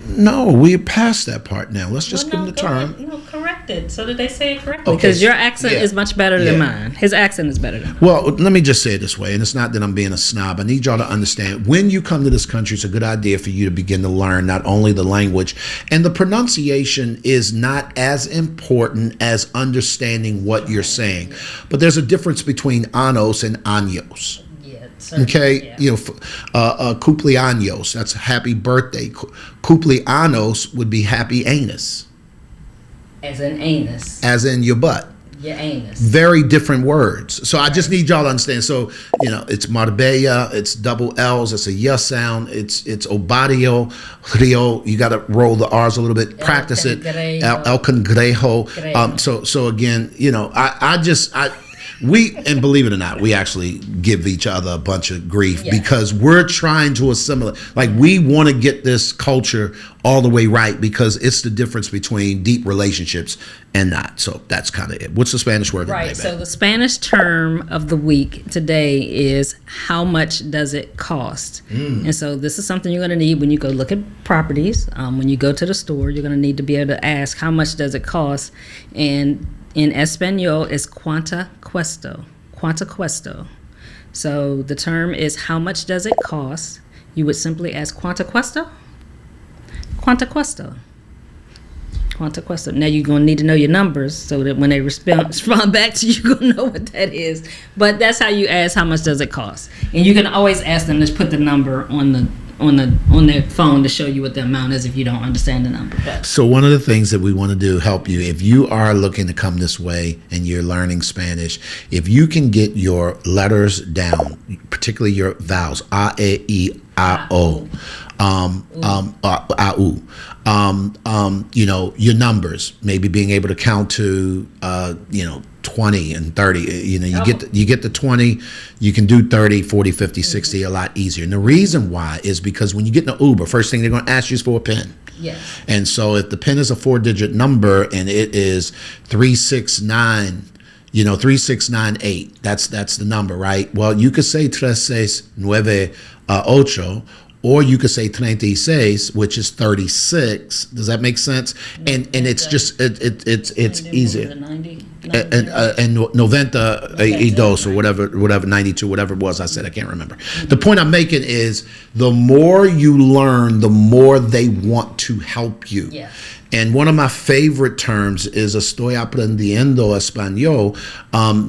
No, we're past that part now. Let's just give them the term. Correct corrected so that they say it correctly. Okay, Because your accent is much better than mine. His accent is better than mine. Well, let me just say it this way, and it's not that I'm being a snob. I need y'all to understand, when you come to this country, it's a good idea for you to begin to learn not only the language, and the pronunciation is not as important as understanding what you're saying. But there's a difference between anos and años. Okay, cumpleaños, that's happy birthday. Cumpleaños would be happy anus. As in anus. As in your butt. Your anus. Very different words. So I just need y'all to understand. So, it's Marbella, it's double L's, it's a yes sound, it's Obadio, Rio. You got to roll the R's a little bit, practice it. El Cangrejo. So again, and believe it or not, we actually give each other a bunch of grief because we're trying to assimilate. Like, we want to get this culture all the way right because it's the difference between deep relationships and not. So that's kind of it. What's the Spanish word? Right. So the Spanish term of the week today is how much does it cost? And so this is something you're going to need when you go look at properties. When you go to the store, you're going to need to be able to ask how much does it cost? And in Espanol, it's cuánto cuesta. Cuánto cuesta. So the term is how much does it cost? You would simply ask cuánto cuesta? Cuánto cuesta. Cuánto cuesta. Now you're going to need to know your numbers so that when they respond back to you, you're going to know what that is. But that's how you ask how much does it cost. And you can always ask them to put the number on their phone to show you what the amount is if you don't understand the number. So one of the things that we want to do, help you, if you are looking to come this way and you're learning Spanish, if you can get your letters down, particularly your vowels, a, e, I, o, your numbers, maybe being able to count to 20 and 30, you get the 20, you can do 30, 40, 50, 60 a lot easier. And the reason why is because when you get in an Uber, first thing they're going to ask you is for a PIN. Yes. And so if the PIN is a 4-digit number and it is 369, 3698, that's the number, right? Well, you could say 3698, or you could say 36, which is 36. Does that make sense? And it's just it's easier. And 92 or whatever 92, whatever it was I said, I can't remember. The point I'm making is the more you learn, the more they want to help you. Yeah. And one of my favorite terms is estoy aprendiendo español,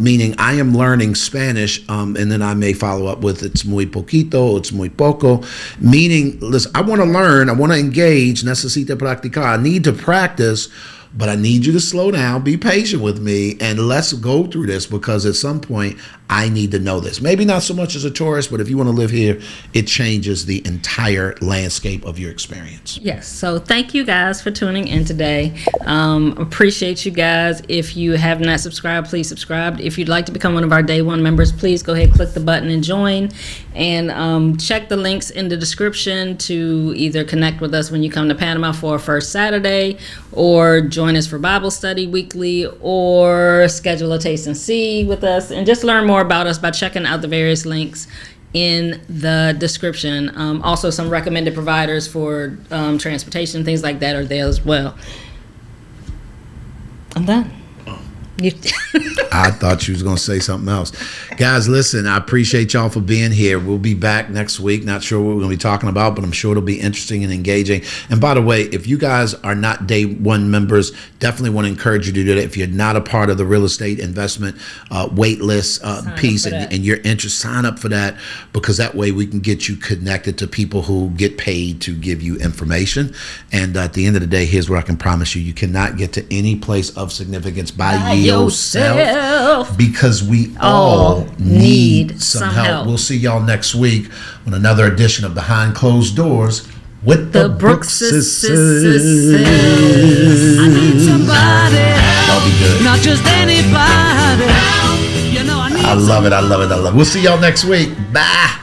meaning I am learning Spanish, and then I may follow up with it's muy poquito, it's muy poco, meaning, listen, I want to learn, I want to engage, necesito practicar, I need to practice, but I need you to slow down, be patient with me, and let's go through this because at some point I need to know this. Maybe not so much as a tourist, but if you want to live here, it changes the entire landscape of your experience. Yes. So thank you guys for tuning in today. Appreciate you guys. If you have not subscribed, please subscribe. If you'd like to become one of our Day One members, please go ahead, click the button and join. And check the links in the description to either connect with us when you come to Panama for our first Saturday, or join us for Bible study weekly, or schedule a taste and see with us, and just learn more about us by checking out the various links in the description. Also, some recommended providers for transportation, things like that are there as well. I'm done. I thought you was going to say something else. Guys, listen, I appreciate y'all for being here. We'll be back next week. Not sure what we're going to be talking about, but I'm sure it'll be interesting and engaging. And by the way, if you guys are not Day One members, definitely want to encourage you to do that. If you're not a part of the real estate investment wait list piece and you're interested, sign up for that, because that way we can get you connected to people who get paid to give you information. And at the end of the day, here's what I can promise you. You cannot get to any place of significance by yourself, because we all need some help. We'll see y'all next week on another edition of Behind Closed Doors with the Brookses. I need somebody, That'll be good. not just anybody. I love it. We'll see y'all next week. Bye.